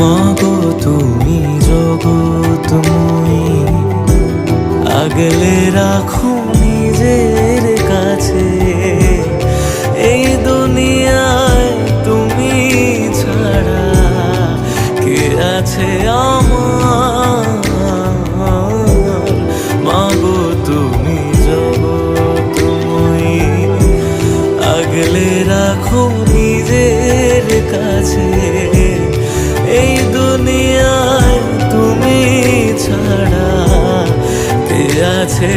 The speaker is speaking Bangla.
মাগো তুমি জগৎময়ী, আগলে রাখো নিজের কাছে। এই দুনিয়ায় তুমি ছাড়া কে আছে আমার? মাগো তুমি জগৎময়ী, আগলে রাখো নিজের কাছে। এই দুনিয়ায় তুমি ছাড়া কে আছে